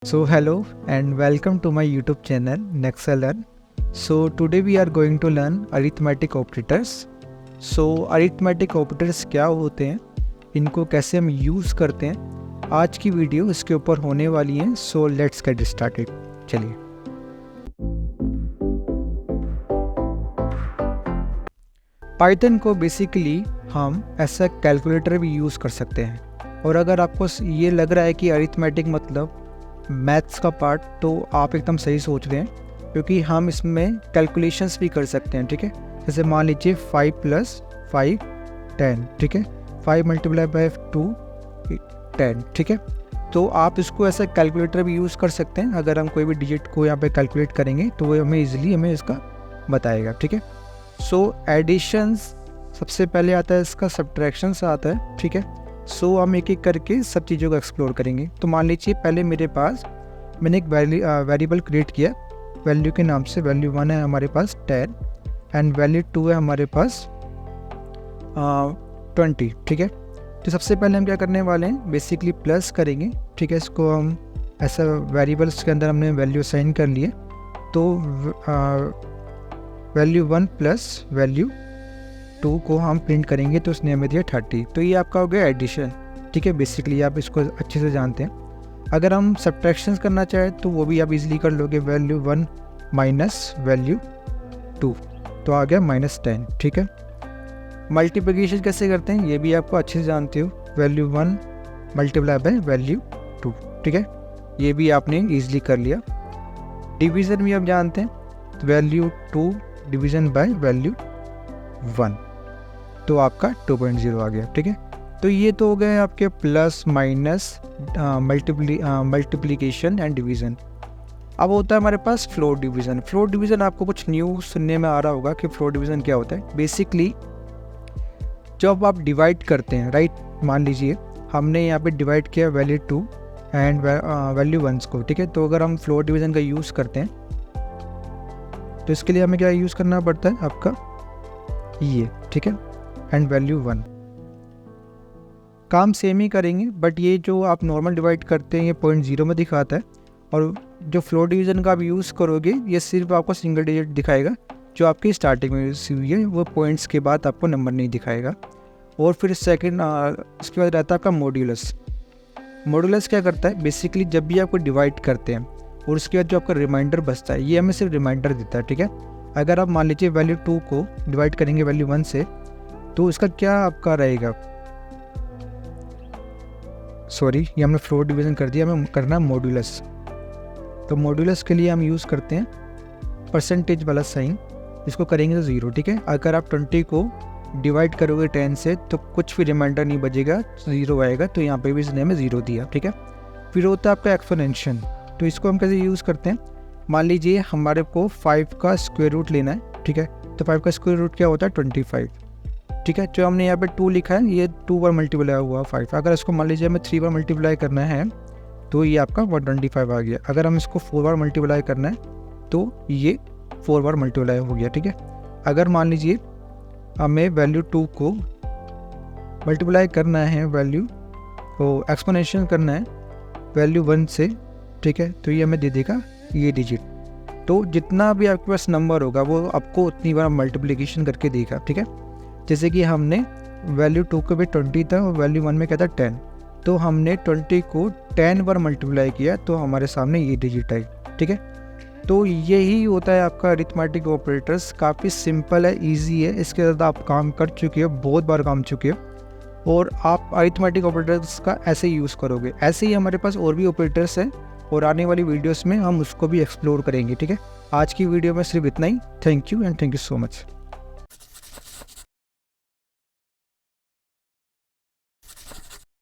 So hello and welcome to my YouTube channel Nexalearn. So today we are going to learn arithmetic operators. So arithmetic operators क्या होते हैं, इनको कैसे हम use करते हैं, आज की वीडियो इसके ऊपर होने वाली है. So let's get started. चलिए. पाइथन को बेसिकली हम ऐसा कैलकुलेटर भी यूज़ कर सकते हैं. और अगर आपको ये लग रहा है कि अरिथमेटिक मतलब मैथ्स का पार्ट, तो आप एकदम सही सोच रहे हैं, क्योंकि हम इसमें कैलकुलेशंस भी कर सकते हैं. ठीक है, जैसे मान लीजिए 5 + 5 10. ठीक है, 5 × 2 10. ठीक है, तो आप इसको ऐसा कैलकुलेटर भी यूज़ कर सकते हैं. अगर हम कोई भी डिजिट को यहाँ पे कैलकुलेट करेंगे तो वो हमें ईजिली इसका बताएगा. ठीक है, सो एडिशंस सबसे पहले आता है, इसका सब्ट्रैक्शंस आता है. ठीक है, सो हम एक एक करके सब चीज़ों को एक्सप्लोर करेंगे. तो मान लीजिए पहले मेरे पास मैंने एक वेरिएबल क्रिएट किया वैल्यू के नाम से. वैल्यू 1 है हमारे पास 10 एंड वैल्यू 2 है हमारे पास 20. ठीक है, तो सबसे पहले हम क्या करने वाले हैं, बेसिकली प्लस करेंगे. ठीक है, इसको हम ऐसा वेरिएबल्स के अंदर हमने वैल्यू असाइन कर लिए. तो वैल्यू 1 प्लस वैल्यू 2 को हम प्रिंट करेंगे, तो उसने हमें दिया 30. तो ये आपका हो गया एडिशन. ठीक है, बेसिकली आप इसको अच्छे से जानते हैं. अगर हम सब्ट्रैक्शंस करना चाहें तो वो भी आप इजीली कर लोगे. वैल्यू 1 माइनस वैल्यू 2, तो आ गया -10. ठीक है, मल्टीप्लिकेशन कैसे करते हैं ये भी आपको अच्छे से जानते हो. Value 1 × value 2. ठीक है, ये भी आपने ईजिली कर लिया. डिवीज़न भी आप जानते हैं, तो वैल्यू 2 डिवीज़न बाय वैल्यू 1, तो आपका 2.0 आ गया. ठीक है, तो ये तो हो गए आपके plus minus multiplication and division. अब होता है हमारे पास फ्लोट डिवीज़न. फ्लोट डिवीज़न आपको कुछ न्यू सुनने में आ रहा होगा कि फ्लोट डिवीज़न क्या होता है. बेसिकली जब आप डिवाइड करते हैं, राइट, मान लीजिए हमने यहाँ पे डिवाइड किया वैल्यू 2 एंड वैल्यू 1 को. ठीक है, तो अगर हम फ्लोट डिवीज़न का यूज़ करते हैं तो इसके लिए हमें क्या यूज़ करना पड़ता है, आपका ये. ठीक है, एंड वैल्यू 1. काम सेम ही करेंगे, बट ये जो आप नॉर्मल डिवाइड करते हैं ये 0.0 में दिखाता है, और जो फ्लोट डिवीज़न का आप यूज़ करोगे ये सिर्फ आपको सिंगल डिजिट दिखाएगा. जो आपकी स्टार्टिंग में हुई है वो पॉइंट्स के बाद आपको नंबर नहीं दिखाएगा. और फिर सेकंड इसके बाद रहता है आपका मॉड्यूलस. मॉड्यूलस क्या करता है, बेसिकली जब भी आपको डिवाइड करते हैं और उसके बाद जो आपका रिमाइंडर बचता है, ये हमें सिर्फ रिमाइंडर देता है. ठीक है, अगर आप मान लीजिए वैल्यू 2 को डिवाइड करेंगे वैल्यू 1 से, तो इसका क्या आपका रहेगा, सॉरी ये हमने फ्लोट डिवीज़न कर दिया, हमें करना है मॉड्यूलस. तो मॉड्यूलस के लिए हम यूज़ करते हैं परसेंटेज वाला साइन. इसको करेंगे तो 0. ठीक है, अगर आप 20 को डिवाइड करोगे 10 से तो कुछ भी रिमाइंडर नहीं बचेगा, 0 आएगा. तो यहाँ पे भी इसने हमें 0 दिया. ठीक है, फिर होता है आपका एक्सपोनेंशियल. तो इसको हम कैसे यूज़ करते हैं, मान लीजिए हमारे को 5 का स्क्वायर रूट लेना है. ठीक है, तो 5 का स्क्वायर रूट क्या होता है, 25. ठीक है, जो हमने यहाँ पे 2 लिखा है ये 2 बार मल्टीप्लाई हुआ 5. अगर इसको मान लीजिए हमें 3 बार मल्टीप्लाई करना है तो ये आपका 125 आ गया. अगर हम इसको 4 बार मल्टीप्लाई करना है तो ये 4 बार मल्टीप्लाई हो गया. ठीक है, अगर मान लीजिए हमें वैल्यू 2 को मल्टीप्लाई करना है, वैल्यू को एक्सपोनेंशियल करना है वैल्यू 1 से. ठीक है, तो ये हमें दे देगा ये डिजिट. तो जितना भी आपके पास नंबर होगा वो आपको उतनी बार मल्टीप्लिकेशन करके देगा. ठीक है, जैसे कि हमने वैल्यू 2 को भी 20 था और वैल्यू 1 में क्या था 10, तो हमने 20 को 10 बार मल्टीप्लाई किया तो हमारे सामने ये डिजिट आई. ठीक है, तो यही होता है आपका अरिथमेटिक ऑपरेटर्स. काफ़ी सिंपल है, इजी है, इसके साथ आप काम कर चुके हो, बहुत बार काम चुके हो, और आप अरिथमेटिक ऑपरेटर्स का ऐसे ही यूज़ करोगे. ऐसे ही हमारे पास और भी ऑपरेटर्स हैं और आने वाली वीडियोस में हम उसको भी एक्सप्लोर करेंगे. ठीक है, आज की वीडियो में सिर्फ इतना ही. Thank you and thank you so much.